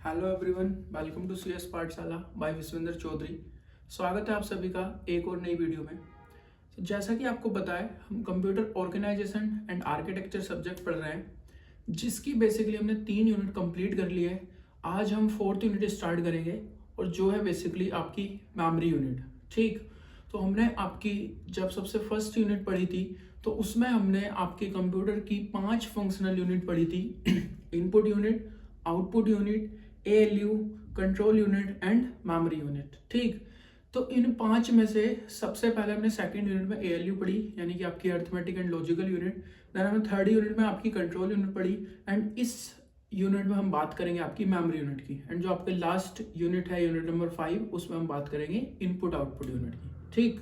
Hello everyone, welcome to CS Pathshala by Vishvendra Chaudhary. स्वागत है आप सभी का एक और नई वीडियो में। तो जैसा कि आपको पता है, हम computer organisation and architecture subject पढ़ रहे हैं, जिसकी बेसिकली हमने 3 यूनिट कंप्लीट कर लिए है। आज हम 4th यूनिट स्टार्ट करेंगे और जो है बेसिकली आपकी मेमोरी यूनिट। ठीक, तो हमने आपकी जब सबसे फर्स्ट यूनिट पढ़ी थी तो उसमें हमने आपके कंप्यूटर की 5 फंक्शनल यूनिट पढ़ी थी। Input unit, output unit, ALU, control unit and memory unit. ठीक, तो इन 5 में से सबसे पहले हमने सेकंड यूनिट में एएलयू पढ़ी, यानी कि आपकी arithmetic and logical unit. Then हमने थर्ड यूनिट में आपकी कंट्रोल यूनिट पढ़ी एंड इस यूनिट में हम बात करेंगे आपकी मेमोरी यूनिट की। एंड जो आपके लास्ट यूनिट है यूनिट नंबर 5, उसमें हम बात करेंगे इनपुट आउटपुट यूनिट की। ठीक,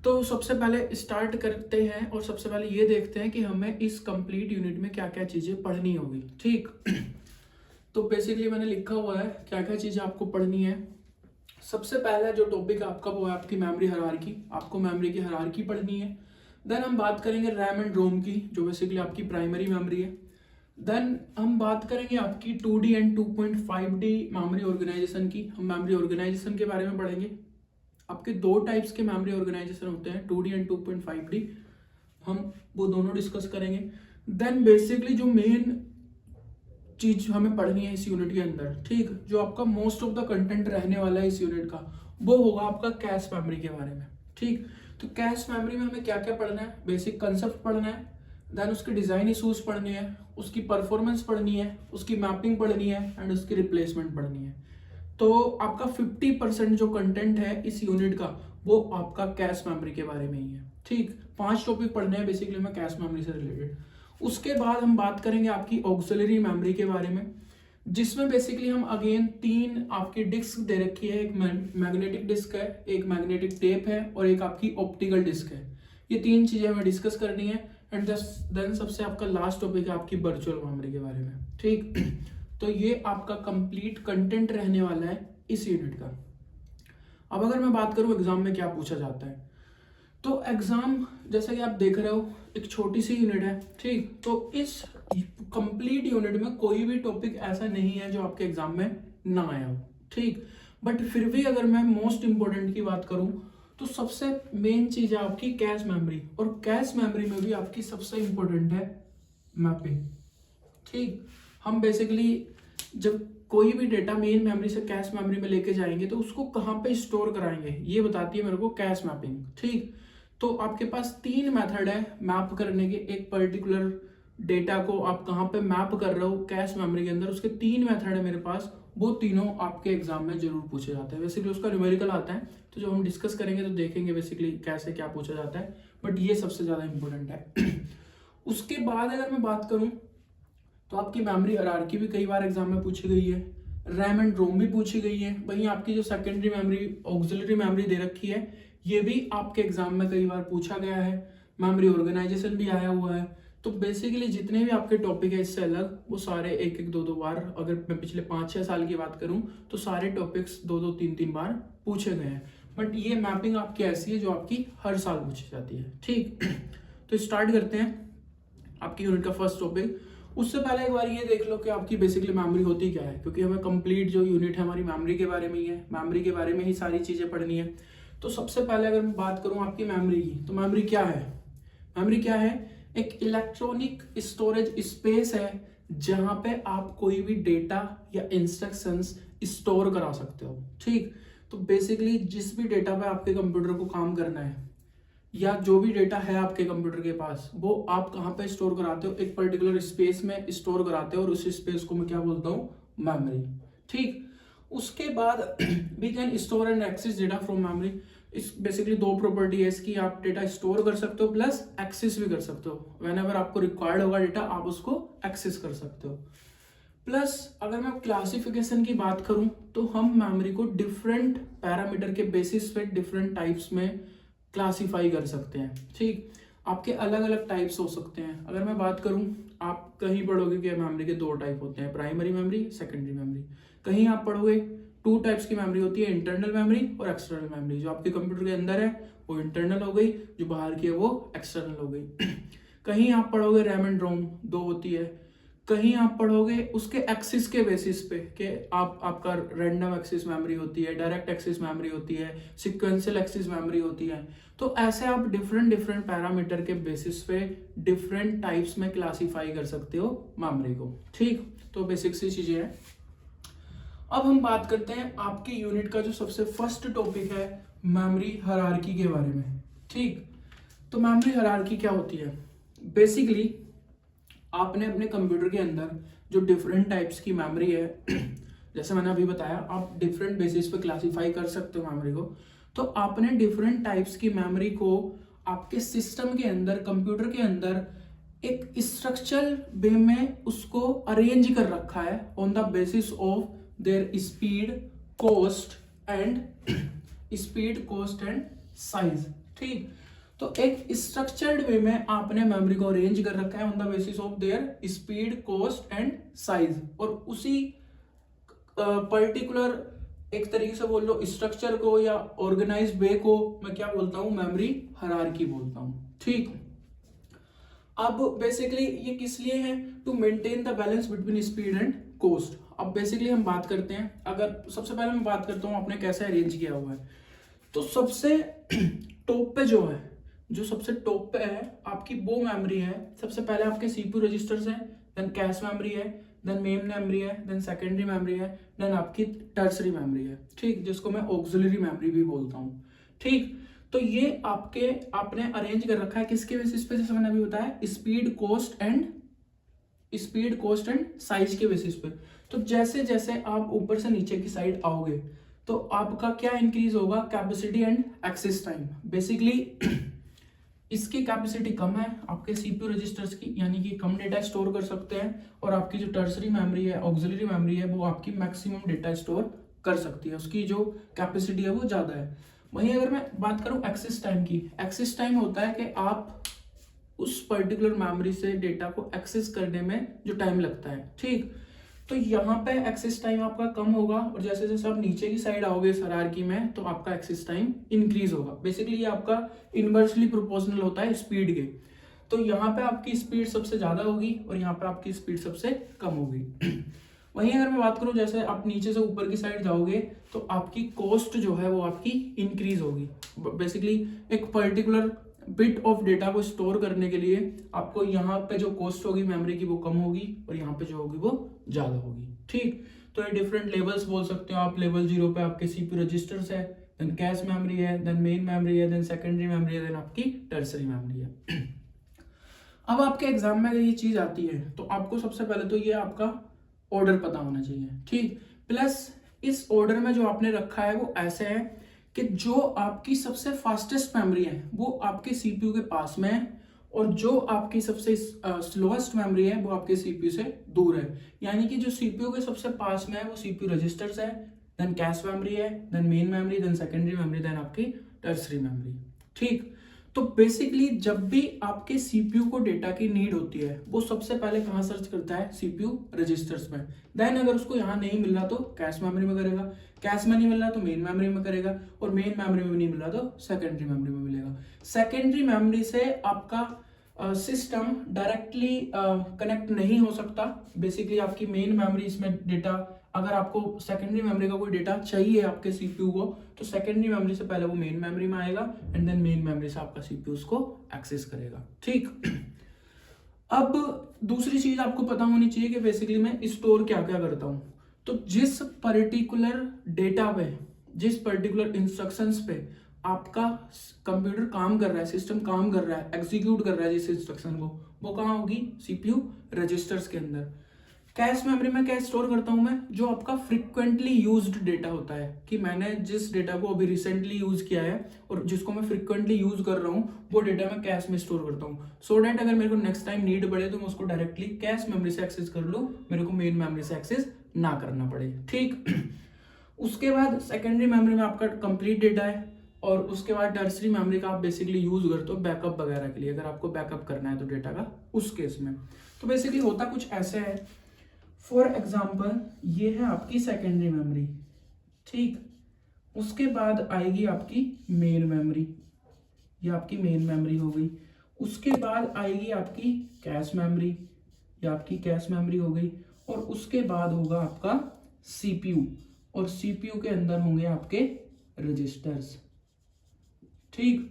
तो सबसे पहले स्टार्ट करते हैं और सबसे पहले ये देखते हैं कि हमें इस कंप्लीट यूनिट में क्या क्या चीजें पढ़नी होगी। ठीक, तो बेसिकली मैंने लिखा हुआ है क्या क्या चीजें आपको पढ़नी है। सबसे पहला जो टॉपिक है आपका वो है आपकी मेमोरी हायरार्की। आपको मेमोरी की हायरार्की पढ़नी है। देन हम बात करेंगे रैम एंड रोम की, जो बेसिकली आपकी प्राइमरी मेमोरी है। देन हम बात करेंगे आपकी 2D and 2.5D memory organisation की। हम मेमोरी ऑर्गेनाइजेशन के बारे में पढ़ेंगे। आपके 2 टाइप्स के मेमोरी ऑर्गेनाइजेशन होते हैं, 2D एंड 2.5D। हम वो दोनों डिस्कस करेंगे। देन बेसिकली जो मेन चीज हमें पढ़नी है इस यूनिट के अंदर, ठीक, जो आपका मोस्ट ऑफ द कंटेंट रहने वाला है इस यूनिट का, वो होगा आपका कैश मेमोरी के बारे में। ठीक, तो कैश मेमोरी में हमें क्या क्या पढ़ना है? बेसिक कंसेप्ट पढ़ना है, देन उसके डिजाइन इशूज पढ़ने हैं, उसकी परफॉर्मेंस पढ़नी है, उसकी मैपिंग पढ़नी है एंड उसकी रिप्लेसमेंट पढ़नी है। तो आपका 50% जो कंटेंट है इस यूनिट का वो आपका कैश मेमोरी के बारे में ही है। ठीक, 5 टॉपिक पढ़ने हैं बेसिकली हमें कैश मेमोरी से रिलेटेड। उसके बाद हम बात करेंगे आपकी ऑक्सिलरी मेमोरी के बारे में, जिसमें बेसिकली हम अगेन 3 आपकी डिस्क दे रखी है। एक मैग्नेटिक डिस्क है, एक मैग्नेटिक टेप है और एक आपकी ऑप्टिकल डिस्क है। ये 3 चीजें हमें डिस्कस करनी है। एंड देन सबसे आपका लास्ट टॉपिक है आपकी वर्चुअल मेमोरी के बारे में। ठीक, तो ये आपका कंप्लीट कंटेंट रहने वाला है इस यूनिट का। अब अगर मैं बात करूं एग्जाम में क्या पूछा जाता है, तो एग्जाम जैसा कि आप देख रहे हो एक छोटी सी यूनिट है। ठीक, तो इस कंप्लीट यूनिट में कोई भी टॉपिक ऐसा नहीं है जो आपके एग्जाम में ना आया हो। ठीक, बट फिर भी अगर मैं मोस्ट इंपॉर्टेंट की बात करूं तो सबसे मेन चीज है आपकी कैश मेमोरी, और कैश मेमोरी में भी आपकी सबसे इंपॉर्टेंट है मैपिंग। ठीक, हम बेसिकली जब कोई भी डेटा मेन मेमोरी से कैश मेमोरी में लेके जाएंगे तो उसको कहाँ पे स्टोर कराएंगे ये बताती है मेरे को कैश मैपिंग। ठीक, तो आपके पास 3 मेथड है मैप करने के। एक पर्टिकुलर डेटा को आप कहाँ पे मैप कर रहे हो कैश मेमोरी के अंदर, उसके 3 मेथड है मेरे पास। वो तीनों आपके एग्जाम में जरूर पूछे जाते हैं। बेसिकली उसका न्यूमेरिकल आता है, तो जब हम डिस्कस करेंगे तो देखेंगे बेसिकली कैसे क्या पूछा जाता है, बट ये सबसे ज्यादा इंपॉर्टेंट है। उसके बाद अगर मैं बात करूं तो आपकी मेमोरी हायरार्की भी कई बार एग्जाम में पूछी गई है, रैम एंड रोम भी पूछी गई है। वहीं आपकी जो सेकेंडरी मेमोरी ऑक्सिलरी मेमोरी दे रखी है, ये भी आपके एग्जाम में कई बार पूछा गया है। मेमोरी ऑर्गेनाइजेशन भी आया हुआ है। तो बेसिकली जितने भी आपके टॉपिक है इससे अलग, वो सारे एक एक दो दो बार, अगर मैं पिछले 5-6 साल की बात करूं तो सारे टॉपिक्स 2-2 3-3 बार पूछे गए हैं। बट ये मैपिंग आपकी ऐसी है जो आपकी हर साल पूछी जाती है। ठीक, तो स्टार्ट करते हैं आपकी यूनिट का फर्स्ट टॉपिक। उससे पहले एक बार ये देख लो कि आपकी बेसिकली मेमोरी होती क्या है, क्योंकि हमें कंप्लीट जो यूनिट है हमारी मेमोरी के बारे में ही है। मेमोरी के बारे में ही सारी चीजें पढ़नी है। तो सबसे पहले अगर मैं बात करूं आपकी मेमोरी की, तो मेमोरी क्या है? मेमोरी क्या है? एक इलेक्ट्रॉनिक स्टोरेज स्पेस है जहां पे आप कोई भी डेटा या इंस्ट्रक्शंस स्टोर करा सकते हो। ठीक, तो बेसिकली जिस भी डेटा पे आपके कंप्यूटर को काम करना है या जो भी डेटा है आपके कंप्यूटर के पास, वो आप कहाँ पे स्टोर कराते हो? एक पर्टिकुलर स्पेस में स्टोर कराते हो, और उस स्पेस को मैं क्या बोलता हूँ? मेमोरी। ठीक, उसके बाद we can store and access data from memory. इस बेसिकली 2 प्रॉपर्टी है इसकी, आप डेटा स्टोर कर सकते हो प्लस एक्सेस भी कर सकते हो। वेन एवर आपको रिक्वायर्ड होगा डेटा, आप उसको एक्सेस कर सकते हो। प्लस अगर मैं क्लासिफिकेशन की बात करूं तो हम मेमोरी को डिफरेंट पैरामीटर के बेसिस पे डिफरेंट टाइप्स में क्लासिफाई कर सकते हैं। ठीक, आपके अलग अलग टाइप्स हो सकते हैं। अगर मैं बात करूं, आप कहीं पढ़ोगे कि मेमोरी के 2 टाइप होते हैं, प्राइमरी मेमोरी, सेकेंडरी मेमोरी। कहीं आप पढ़ोगे 2 टाइप्स की मेमोरी होती है, इंटरनल मेमोरी और एक्सटर्नल मेमोरी। जो आपके कंप्यूटर के अंदर है वो इंटरनल हो गई, जो बाहर की है वो एक्सटर्नल हो गई। कहीं आप पढ़ोगे रैम एंड रोम 2 होती है। कहीं आप पढ़ोगे उसके एक्सिस के बेसिस पे कि आपका रैंडम एक्सिस मेमोरी होती है, डायरेक्ट एक्सिस मेमोरी होती है, सिक्वेंशियल एक्सिस मेमोरी होती है। तो ऐसे आप डिफरेंट डिफरेंट पैरामीटर के बेसिस पे डिफरेंट टाइप्स में क्लासीफाई कर सकते हो मेमोरी को। ठीक, तो बेसिक सी चीजें हैं। अब हम बात करते हैं आपकी यूनिट का जो सबसे फर्स्ट टॉपिक है, मेमोरी हायरार्की के बारे में। ठीक, तो मेमोरी हायरार्की क्या होती है? बेसिकली आपने अपने कंप्यूटर के अंदर जो डिफरेंट टाइप्स की मेमोरी है जैसे मैंने अभी बताया, आप डिफरेंट बेसिस पे क्लासीफाई कर सकते हो मेमोरी को। तो आपने डिफरेंट टाइप्स की मेमोरी को आपके सिस्टम के अंदर, कंप्यूटर के अंदर एक स्ट्रक्चरल वे में उसको अरेंज कर रखा है on the basis of their speed, cost and size. ठीक, तो एक स्ट्रक्चर्ड वे में आपने मेमोरी को अरेंज कर रखा है on the basis of their speed, cost and size, और उसी पर्टिकुलर एक तरीके से बोल लो स्ट्रक्चर को या ऑर्गेनाइज वे को मैं क्या बोलता हूं? मेमोरी हायरार्की बोलता हूं। ठीक, अब बेसिकली ये किस लिए है? To maintain the balance between speed and cost. अब बेसिकली हम बात करते हैं, अगर सबसे पहले मैं बात करता हूं आपने कैसे अरेंज किया हुआ है। तो सबसे टॉप पे जो सबसे टॉप पे है आपकी वो मेमोरी है। सबसे पहले आपके सीपीयू रजिस्टर्स हैं, देन कैश मेमोरी है, देन मेन मेमोरी है, देन सेकेंडरी मेमोरी है, देन आपकी टर्सरी मेमोरी है। ठीक, जिसको मैं ऑक्सिलरी मेमोरी भी बोलता हूँ। ठीक, तो ये आपने अरेंज कर रखा है किसके बेसिस पे? जैसे मैंने अभी बताया, स्पीड, कॉस्ट एंड साइज के बेसिस पे। तो जैसे जैसे आप ऊपर से नीचे की साइड आओगे तो आपका क्या इंक्रीज होगा? Capacity and access time. Basically इसकी कैपेसिटी कम है आपके सीपीयू रजिस्टर्स की, यानी कि कम डेटा स्टोर कर सकते हैं, और आपकी जो टर्सरी मेमोरी है, ऑक्सिलरी मेमोरी है, वो आपकी मैक्सिमम डेटा स्टोर कर सकती है, उसकी जो कैपेसिटी है वो ज्यादा है। वहीं अगर मैं बात करूं एक्सेस टाइम की, एक्सेस टाइम होता है कि आप उस पर्टिकुलर मेमोरी से डेटा को एक्सेस करने में जो टाइम लगता है। ठीक, तो यहाँ पे एक्सेस टाइम आपका कम होगा, और जैसे जैसे आप नीचे की साइड आओगे इस हायरार्की में तो आपका एक्सेस टाइम इंक्रीज होगा। बेसिकली ये आपका इनवर्सली प्रोपोर्शनल होता है स्पीड के। तो यहाँ पे आपकी स्पीड सबसे ज्यादा होगी और यहाँ पे आपकी स्पीड सबसे कम होगी। वहीं अगर मैं बात करूं, जैसे आप नीचे से ऊपर की साइड जाओगे तो आपकी कॉस्ट जो है वो आपकी इंक्रीज होगी। बेसिकली एक पर्टिकुलर बिट ऑफ डेटा को स्टोर करने के लिए आपको यहाँ पे जो कॉस्ट होगी मेमोरी की वो कम होगी, और यहाँ पे जो होगी वो ज्यादा होगी। ठीक, तो ये डिफरेंट लेवल्स बोल सकते हो आप। लेवल 0 पे आपके सीपीयू रजिस्टर्स है, देन कैश मेमोरी है, देन मेन मेमोरी है, देन सेकेंडरी मेमोरी है, देन आपकी टर्सरी मेमोरी है। अब आपके एग्जाम में अगर ये चीज आती है तो आपको सबसे पहले तो ये आपका ऑर्डर पता होना चाहिए। ठीक, प्लस इस ऑर्डर में जो आपने रखा है वो ऐसे है कि जो आपकी सबसे फास्टेस्ट मेमोरी है वो आपके सीपीयू के पास में है, और जो आपकी सबसे स्लोएस्ट मेमोरी है वो आपके सीपीयू से दूर है। यानी कि जो सीपीयू के सबसे पास में है वो सीपीयू रजिस्टर्स है, देन कैश मेमोरी है, then main memory, then secondary memory, then आपकी टर्सरी मेमोरी। ठीक, तो बेसिकली जब भी आपके सीपीयू को डेटा की नीड होती है वो सबसे पहले कहाँ सर्च करता है? सीपीयू रजिस्टर्स में। देन अगर उसको यहाँ नहीं मिल रहा तो कैश मेमोरी में करेगा, कैश में नहीं मिल रहा तो मेन मेमोरी में करेगा, और मेन मेमोरी में नहीं मिल रहा तो सेकेंडरी मेमोरी में मिलेगा। सेकेंडरी मेमोरी से आपका सिस्टम डायरेक्टली कनेक्ट नहीं हो सकता। बेसिकली आपकी मेन मेमोरी इसमें डेटा, अगर आपको सेकेंडरी मेमोरी का कोई डेटा चाहिए आपके सीपीयू को तो सेकेंडरी मेमोरी से पहले वो मेन मेमोरी में आएगा, एंड देन मेन मेमोरी से आपका सीपीयू उसको एक्सेस करेगा। ठीक, अब दूसरी चीज आपको पता होनी चाहिए कि बेसिकली मैं स्टोर क्या क्या करता हूं। तो जिस पर्टिकुलर डेटा पे, जिस पर्टिकुलर इंस्ट्रक्शंस पे आपका कंप्यूटर काम कर रहा है, सिस्टम काम कर रहा है, एग्जीक्यूट कर रहा है जिस इंस्ट्रक्शन को, वो कहाँ होगी? सीपीयू रजिस्टर्स के अंदर। कैश मेमोरी में क्या स्टोर करता हूं मैं? जो आपका फ्रिक्वेंटली यूज्ड डेटा होता है, कि मैंने जिस डेटा को अभी रिसेंटली यूज किया है और जिसको मैं फ्रिक्वेंटली यूज कर रहा हूं वो डेटा मैं कैश में स्टोर करता हूं, सो डैट अगर मेरे को नेक्स्ट टाइम नीड पड़े तो मैं उसको डायरेक्टली कैश मेमोरी से एक्सेस कर लूं, मेरे को मेन मेमोरी से एक्सेस ना करना पड़े। ठीक, उसके बाद सेकेंडरी मेमोरी में आपका कंप्लीट डेटा है, और उसके बाद टर्सरी मेमोरी का आप बेसिकली यूज करते हो बैकअप वगैरह के लिए, अगर आपको बैकअप करना है तो डेटा का उस केस में। तो बेसिकली होता कुछ ऐसे है। फॉर एग्जाम्पल ये है आपकी सेकेंडरी मेमोरी। ठीक, उसके बाद आएगी आपकी मेन मेमोरी, ये आपकी मेन मेमोरी हो गई। उसके बाद आएगी आपकी कैश मेमोरी, ये ये आपकी कैश मेमोरी हो गई, और उसके बाद होगा आपका सीपीयू, और सीपीयू के अंदर होंगे आपके रजिस्टर्स। ठीक,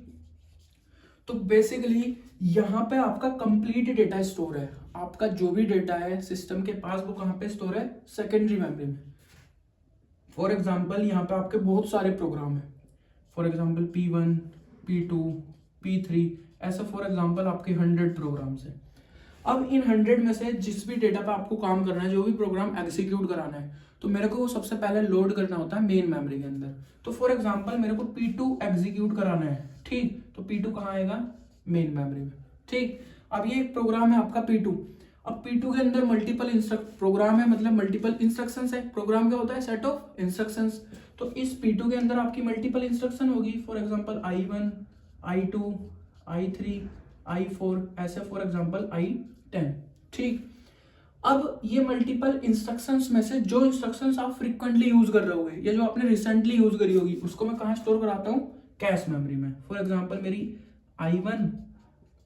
तो बेसिकली यहाँ पे आपका कंप्लीट डेटा स्टोर है। आपका जो भी डेटा है सिस्टम के पास वो कहाँ पे स्टोर है, सेकेंडरी मेमोरी में। फॉर एग्जांपल यहाँ पे आपके बहुत सारे प्रोग्राम है, for example P1, P2, P3, ऐसा फॉर एग्जांपल आपके 100 प्रोग्राम्स है। अब इन 100 में से जिस भी डेटा पे आपको काम करना है, जो भी प्रोग्राम एग्जीक्यूट कराना है, तो मेरे को वो सबसे पहले लोड करना होता है मेन मेमोरी के अंदर। तो फॉर एग्जांपल मेरे को P2 एग्जीक्यूट कराना है, ठीक, तो P2 कहाँ आएगा, मेन मेमोरी में। ठीक, अब ये एक प्रोग्राम है आपका P2। अब P2 के अंदर मल्टीपल प्रोग्राम है, मतलब मल्टीपल इंस्ट्रक्शंस है। प्रोग्राम क्या होता है, सेट ऑफ इंस्ट्रक्शंस। तो इस P2 के अंदर आपकी मल्टीपल इंस्ट्रक्शन होगी, for example I1, I2, I3, I4, ऐसे फॉर एग्जांपल I10। ठीक, अब ये मल्टीपल इंस्ट्रक्शंस में से जो इंस्ट्रक्शंस आप फ्रीक्वेंटली यूज कर रहे होगे या जो आपने रिसेंटली यूज करी होगी, उसको मैं कहाँ स्टोर कराता हूँ, कैश मेमोरी में। फॉर एग्जांपल मेरी I1,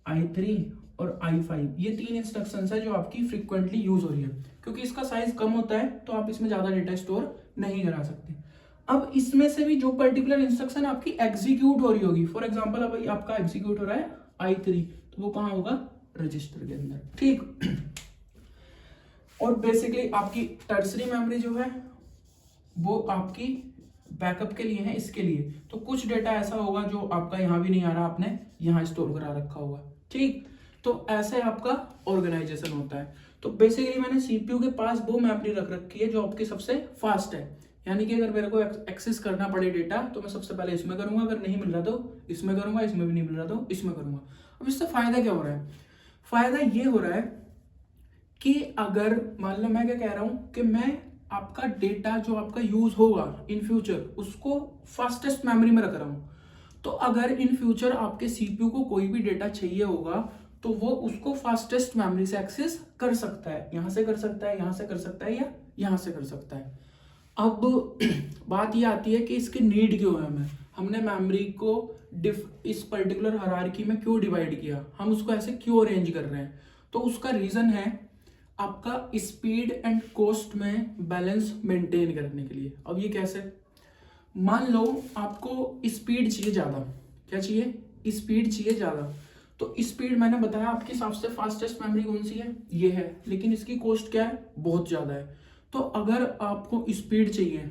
I3 और I5, ये 3 इंस्ट्रक्शंस है जो आपकी फ्रीक्वेंटली यूज हो रही है। क्योंकि इसका साइज कम होता है तो आप इसमें ज्यादा डेटा स्टोर नहीं करा सकते। अब इसमें से भी जो पर्टिकुलर इंस्ट्रक्शन आपकी एग्जीक्यूट हो रही होगी, फॉर एग्जांपल अब आपका एग्जीक्यूट हो रहा है I3, तो वो कहाँ होगा, रजिस्टर के अंदर। ठीक, और बेसिकली आपकी टर्सरी मेमोरी जो है वो आपकी बैकअप के लिए है, इसके लिए। तो कुछ डेटा ऐसा होगा जो आपका यहाँ भी नहीं आ रहा, आपने यहाँ स्टोर करा रखा होगा। ठीक, तो ऐसे आपका ऑर्गेनाइजेशन होता है। तो बेसिकली मैंने सीपीयू के पास वो मेमोरी रख रखी है जो आपकी सबसे फास्ट है, यानी कि अगर मेरे को एक्सेस करना पड़े डेटा तो मैं सबसे पहले इसमें करूंगा, अगर नहीं मिल रहा तो इसमें करूंगा, इसमें भी नहीं मिल रहा तो इसमें करूंगा। अब इससे फायदा क्या हो रहा है, फायदा ये हो रहा है कि अगर मान लो मैं क्या कह रहा हूं कि मैं आपका डेटा जो आपका यूज होगा इन फ्यूचर उसको फास्टेस्ट मेमोरी में रख रहा हूं, तो अगर इन फ्यूचर आपके सीपीयू को कोई भी डेटा चाहिए होगा तो वो उसको फास्टेस्ट मेमोरी से एक्सेस कर सकता है, यहां से कर सकता है, यहां से कर सकता है, या यहां से कर सकता है। अब बात ये आती है कि इसकी नीड क्यों है, हमने मेमोरी को इस पर्टिकुलर हायरार्की में क्यों डिवाइड किया, हम उसको ऐसे क्यों अरेंज कर रहे हैं। तो उसका रीजन है आपका स्पीड एंड कॉस्ट में बैलेंस मेंटेन करने के लिए। अब ये कैसे, मान लो आपको स्पीड चाहिए ज्यादा, क्या चाहिए, स्पीड चाहिए ज्यादा, तो स्पीड मैंने बताया आपकी सबसे फास्टेस्ट मेमोरी कौन सी है, ये है, लेकिन इसकी कॉस्ट क्या है, बहुत ज्यादा है। तो अगर आपको स्पीड चाहिए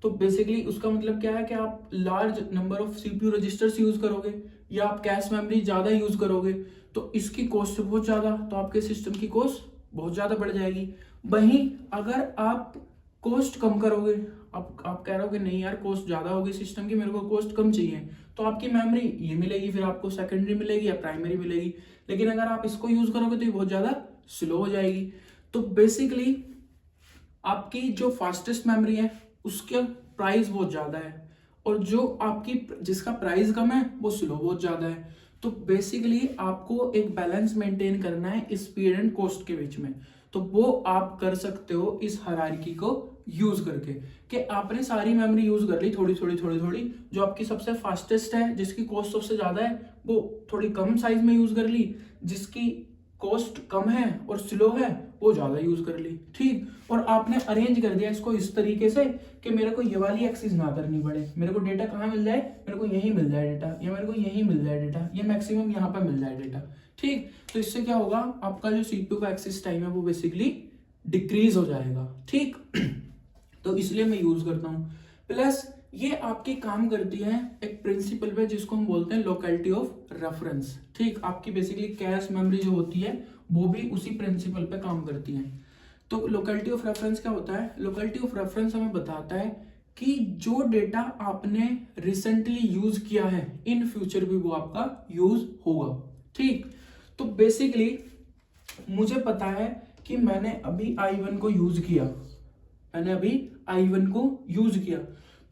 तो बेसिकली उसका मतलब क्या है कि आप large number of CPU registers use करोगे या आप कैश मेमोरी ज्यादा यूज करोगे, तो इसकी कॉस्ट बहुत ज्यादा, तो आपके सिस्टम की कॉस्ट बहुत ज्यादा बढ़ जाएगी। वहीं अगर आप कॉस्ट कम करोगे, आप कह रहे हो कि नहीं यार कॉस्ट ज्यादा होगी सिस्टम की, मेरे को कॉस्ट कम चाहिए, तो आपकी मेमोरी ये मिलेगी, फिर आपको सेकेंडरी मिलेगी या प्राइमरी मिलेगी। लेकिन अगर आप इसको यूज करोगे तो ये बहुत ज्यादा स्लो हो जाएगी। तो बेसिकली आपकी जो फास्टेस्ट मेमोरी है उसका प्राइस बहुत ज्यादा है, और जो आपकी जिसका प्राइस कम है वो स्लो बहुत ज्यादा है। तो बेसिकली आपको एक बैलेंस मेंटेन करना है स्पीड एंड कॉस्ट के बीच में, तो वो आप कर सकते हो इस हायरार्की को यूज करके, कि आपने सारी मेमोरी यूज कर ली थोड़ी थोड़ी थोड़ी थोड़ी, जो आपकी सबसे फास्टेस्ट है जिसकी कॉस्ट सबसे ज्यादा है वो थोड़ी कम साइज में यूज कर ली, जिसकी कॉस्ट कम है और स्लो है वो ज्यादा यूज कर ली। ठीक, और आपने अरेंज कर दिया इसको इस तरीके से कि मेरे को ये वाली एक्सेस ना करनी पड़े, मेरे को डेटा कहाँ मिल जाए, मेरे को यहीं मिल जाए डेटा, या मेरे को यहीं मिल जाए डेटा, या मैक्सिमम यहाँ पर मिल जाए डेटा। ठीक, तो इससे क्या होगा, आपका जो सीपीयू का एक्सेस टाइम है वो बेसिकली डिक्रीज हो जाएगा। ठीक, तो इसलिए मैं यूज करता हूँ। प्लस ये आपकी काम करती है एक प्रिंसिपल पे जिसको हम बोलते हैं लोकेलिटी ऑफ रेफरेंस। ठीक, आपकी बेसिकली कैश मेमोरी जो होती है वो भी उसी प्रिंसिपल पे काम करती है। तो लोकेलिटी ऑफ रेफरेंस क्या होता है, लोकेलिटी ऑफ रेफरेंस हमें बताता है कि जो डेटा आपने रिसेंटली यूज किया है इन फ्यूचर भी वो आपका यूज होगा। ठीक, तो बेसिकली मुझे पता है कि मैंने अभी I1 को यूज किया, मैंने अभी I1 को यूज किया,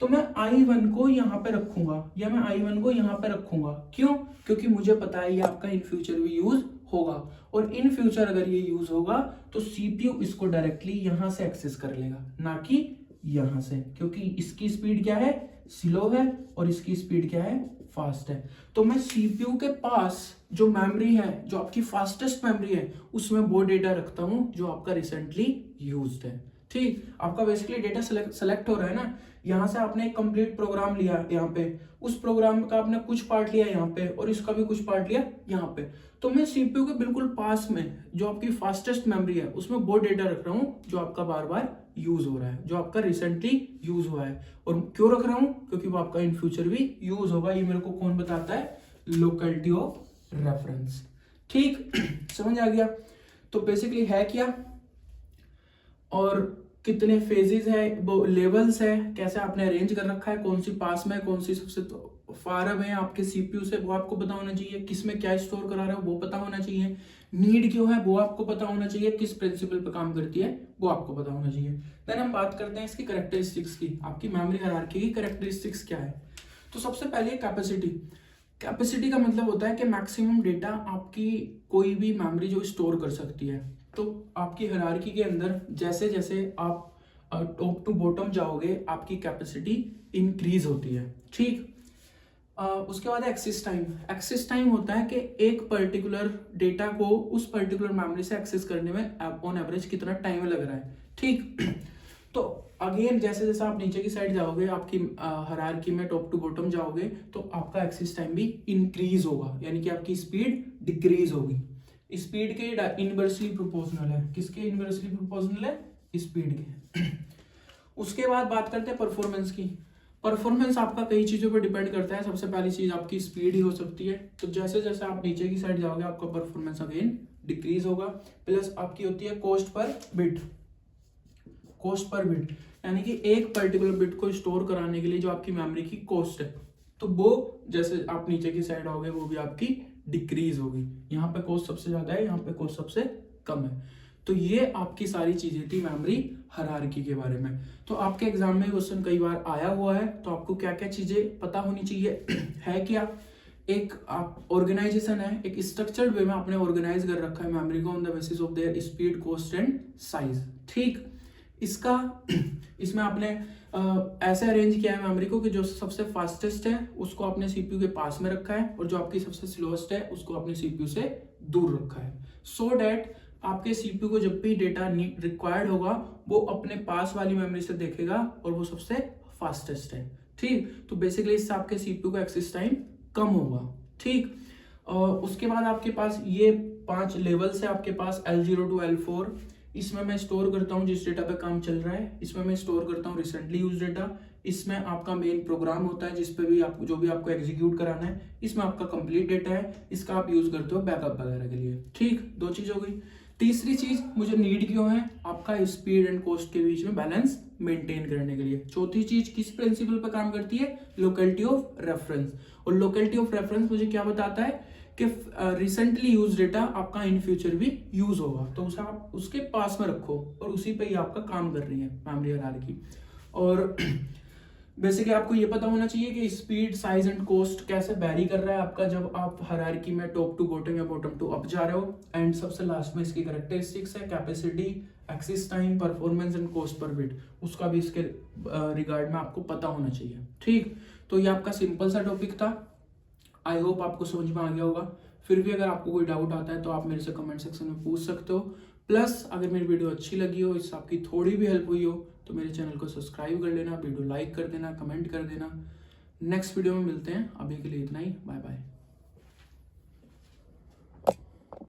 तो मैं I1 को यहाँ पे रखूंगा या मैं I1 को यहाँ पे रखूंगा। क्यों, क्योंकि मुझे पता है ये आपका इन फ्यूचर भी यूज होगा, और इन फ्यूचर अगर ये यूज होगा तो सीपीयू इसको डायरेक्टली यहाँ से एक्सेस कर लेगा, ना कि यहाँ से, क्योंकि इसकी स्पीड क्या है, स्लो है, और इसकी स्पीड क्या है, फास्ट है। तो मैं सीपीयू के पास जो मेमोरी है, जो आपकी फास्टेस्ट मेमोरी है, उसमें वो डेटा रखता हूं जो आपका रिसेंटली यूज्ड है। ठीक, आपका बेसिकली डेटा सेलेक्ट हो रहा है ना, यहाँ से आपने एक कंप्लीट प्रोग्राम लिया, यहाँ पे उस प्रोग्राम का आपने कुछ पार्ट लिया यहाँ पे और इसका भी कुछ पार्ट लिया यहाँ पे। तो मैं सीपीयू के बिल्कुल पास में जो आपकी फास्टेस्ट मेमोरी है उसमें वो डेटा रख रहा हूँ जो आपका बार बार यूज हो रहा है, जो आपका रिसेंटली यूज हुआ है। और क्यों रख रहा हूँ? क्योंकि वो आपका इन फ्यूचर भी यूज होगा। ये मेरे को कौन बताता है? Locality of reference. ठीक समझ आ गया? तो बेसिकली है क्या और कितने फेजेस है, वो लेवल्स है, कैसे आपने अरेंज कर रखा है, कौन सी पास में, कौन सी सबसे फार अवे है आपके सीपीयू से, वो आपको पता होना चाहिए। किस में क्या स्टोर करा रहे हो वो पता होना चाहिए। नीड क्यों है वो आपको पता होना चाहिए। किस प्रिंसिपल पे काम करती है वो आपको पता होना चाहिए। देन हम बात करते हैं इसकी कैरेक्टरिस्टिक्स की। आपकी मेमोरी हायरार्की की कैरेक्टरिस्टिक्स क्या है? तो सबसे पहले कैपेसिटी। कैपेसिटी का मतलब होता है कि मैक्सिमम डेटा आपकी कोई भी मेमोरी जो स्टोर कर सकती है। तो आपकी हायरार्की के अंदर जैसे जैसे आप टॉप टू बॉटम जाओगे आपकी कैपेसिटी इंक्रीज होती है। ठीक, उसके बाद एक्सेस टाइम। एक्सेस टाइम होता है कि एक पर्टिकुलर डेटा को उस पर्टिकुलर मेमोरी से एक्सेस करने में ऑन एवरेज कितना टाइम लग रहा है। ठीक तो अगेन जैसे जैसे आप नीचे की साइड जाओगे, आपकी हायरार्की में टॉप टू बॉटम जाओगे, तो आपका एक्सेस टाइम भी इंक्रीज होगा, यानी कि आपकी स्पीड डिक्रीज होगी। स्पीड के इनवर्सली प्रोपोर्शनल है। किसके इनवर्सली प्रोपोर्शनल है? स्पीड के। उसके बाद बात करते हैं परफॉर्मेंस की। परफॉर्मेंस आपका कई चीजों पर डिपेंड करता है। सबसे पहली चीज आपकी स्पीड ही हो सकती है। तो जैसे जैसे आप नीचे की साइड जाओगे आपका परफॉर्मेंस अगेन डिक्रीज होगा। प्लस आपकी होती है cost per bit. Cost per bit यानी कि एक पर्टिकुलर बिट को स्टोर कराने के लिए जो आपकी मेमोरी की कॉस्ट है, तो वो जैसे आप नीचे की साइड आओगे वो भी आपकी डिक्रीज होगी। यहाँ पे कॉस्ट सबसे ज्यादा है, यहाँ पे कॉस्ट सबसे कम है। तो ये आपकी सारी चीजें थी मेमोरी हायरार्की के बारे में। तो आपके एग्जाम में क्वेश्चन कई बार आया हुआ है, तो आपको क्या क्या चीजें पता होनी चाहिए है क्या? एक आप ऑर्गेनाइजेशन है, एक स्ट्रक्चर्ड वे में आपने ऑर्गेनाइज कर रखा है मेमोरी को on the basis of their speed, cost and size. ठीक, इसमें आपने ऐसे अरेंज किया है मेमोरी को कि जो सबसे फास्टेस्ट है उसको आपने सीपीयू के पास में रखा है और जो आपकी सबसे स्लोएस्ट है उसको आपने सीपीयू से दूर रखा है, सो डैट आपके सीपीयू को जब भी डेटा रिक्वायर्ड होगा वो अपने पास वाली मेमोरी से देखेगा और वो सबसे फास्टेस्ट है। ठीक, तो बेसिकली इससे आपके सीपीयू का एक्सेस टाइम कम होगा। ठीक, उसके बाद आपके पास ये 5 लेवल्स है आपके पास, L0 to L4। इसमें मैं स्टोर करता हूँ जिस डेटा पे काम चल रहा है, इसमें मैं स्टोर करता हूँ रिसेंटली यूज डेटा, इसमें आपका मेन प्रोग्राम होता है जिस पे भी आप जो भी आपको एग्जीक्यूट कराना है, इसमें आपका कंप्लीट डेटा है, इसका आप यूज करते हो बैकअप वगैरह के लिए। ठीक, 2 चीज हो गई। तीसरी चीज मुझे नीड क्यों है? आपका स्पीड एंड कॉस्ट के बीच में बैलेंस मेंटेन करने के लिए। चौथी चीज किस प्रिंसिपल पर काम करती है? Locality of reference. और लोकेलिटी ऑफ रेफरेंस मुझे क्या बताता है कि रिसेंटली यूज डेटा आपका इन फ्यूचर भी यूज होगा, तो उसे आप उसके पास में रखो और उसी पे ही आपका काम कर रही है मेमोरी हायरार्की। और बेसिकली आपको ये पता होना चाहिए कि स्पीड, साइज एंड कॉस्ट कैसे वैरी कर रहा है आपका जब आप हायरार्की में टॉप टू बॉटम या बॉटम टू अप जा रहे हो। एंड सबसे लास्ट में इसकी कैरेक्टरिस्टिक्स है capacity, access time, performance and cost per bit, उसका भी इसके रिगार्ड में आपको पता होना चाहिए। ठीक, तो ये आपका सिंपल सा टॉपिक था। आई होप आपको समझ में आ गया होगा। फिर भी अगर आपको कोई डाउट आता है तो आप मेरे से कमेंट सेक्शन में पूछ सकते हो। प्लस अगर मेरी वीडियो अच्छी लगी हो, इससे आपकी थोड़ी भी हेल्प हुई हो, तो मेरे चैनल को सब्सक्राइब कर लेना, वीडियो लाइक कर देना, कमेंट कर देना। नेक्स्ट वीडियो में मिलते हैं, अभी के लिए इतना ही, बाय बाय।